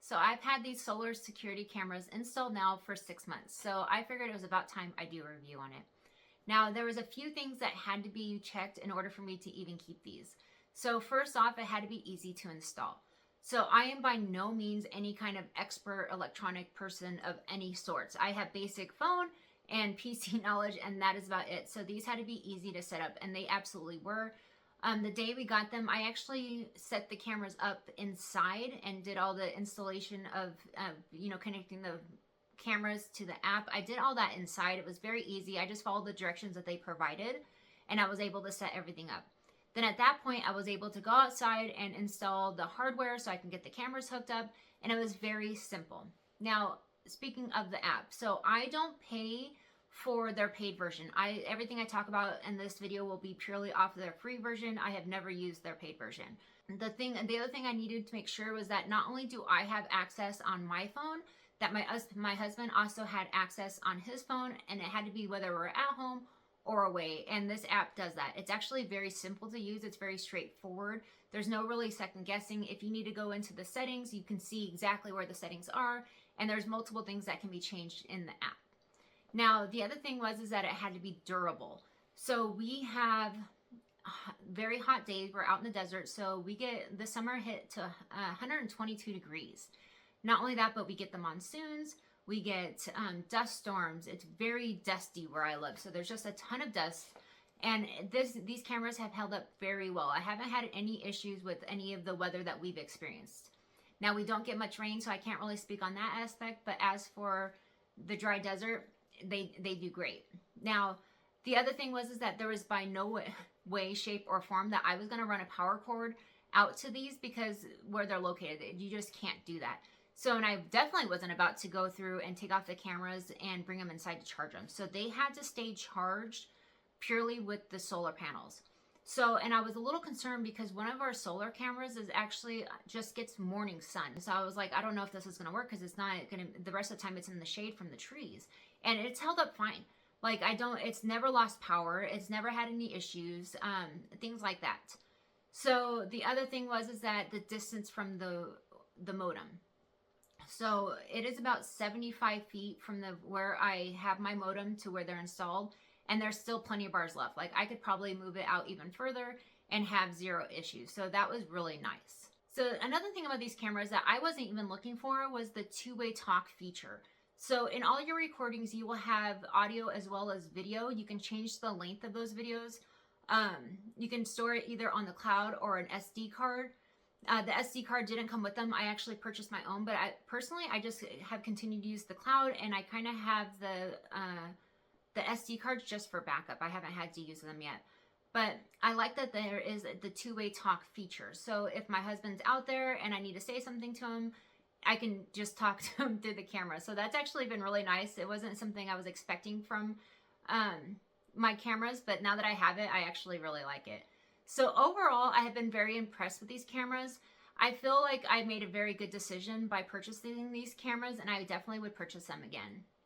So I've had these solar security cameras installed now for 6 months. So I figured it was about time I do a review on it. Now, there was a few things that had to be checked in order for me to even keep these. So first off, it had to be easy to install. So I am by no means any kind of expert electronic person of any sorts. I have basic phone and PC knowledge, and that is about it. So these had to be easy to set up, and they absolutely were. The day we got them, I actually set the cameras up inside and did all the installation of, connecting the cameras to the app. I did all that inside. It was very easy. I just followed the directions that they provided, and I was able to set everything up. Then at that point, I was able to go outside and install the hardware so I can get the cameras hooked up, and it was very simple. Now, speaking of the app, so I don't pay for their paid version. Everything I talk about in this video will be purely off of their free version. I have never used their paid version. The other thing I needed to make sure was that not only do I have access on my phone, that my husband also had access on his phone, and it had to be whether we're at home or away. And this app does that. It's actually very simple to use. It's very straightforward. There's no really second guessing. If you need to go into the settings, you can see exactly where the settings are, and there's multiple things that can be changed in the app. Now, the other thing was that it had to be durable. So we have very hot days. We're out in the desert, so we get the summer hit to 122 degrees. Not only that, but we get the monsoons. We get dust storms. It's very dusty where I live, so there's just a ton of dust. And these cameras have held up very well. I haven't had any issues with any of the weather that we've experienced. Now, we don't get much rain, so I can't really speak on that aspect, but as for the dry desert, they do great. Now, the other thing was that there was by no way, shape, or form that I was going to run a power cord out to these, because where they're located, you just can't do that. So, and I definitely wasn't about to go through and take off the cameras and bring them inside to charge them. So they had to stay charged purely with the solar panels. So, and I was a little concerned because one of our solar cameras is actually just gets morning sun. So I was like, I don't know if this is going to work, because it's not going to, the rest of the time it's in the shade from the trees. And it's held up fine. Like it's never lost power. It's never had any issues, things like that. So the other thing was that the distance from the modem. So it is about 75 feet from where I have my modem to where they're installed, and there's still plenty of bars left. Like I could probably move it out even further and have zero issues. So that was really nice. So another thing about these cameras that I wasn't even looking for was the two-way talk feature. So in all your recordings, you will have audio as well as video. You can change the length of those videos. You can store it either on the cloud or an SD card. The SD card didn't come with them. I actually purchased my own, but I just have continued to use the cloud, and I kind of have the SD cards just for backup. I haven't had to use them yet. But I like that there is the two-way talk feature. So if my husband's out there and I need to say something to him, I can just talk to him through the camera. So that's actually been really nice. It wasn't something I was expecting from my cameras, but now that I have it, I actually really like it. So overall, I have been very impressed with these cameras. I feel like I made a very good decision by purchasing these cameras, and I definitely would purchase them again.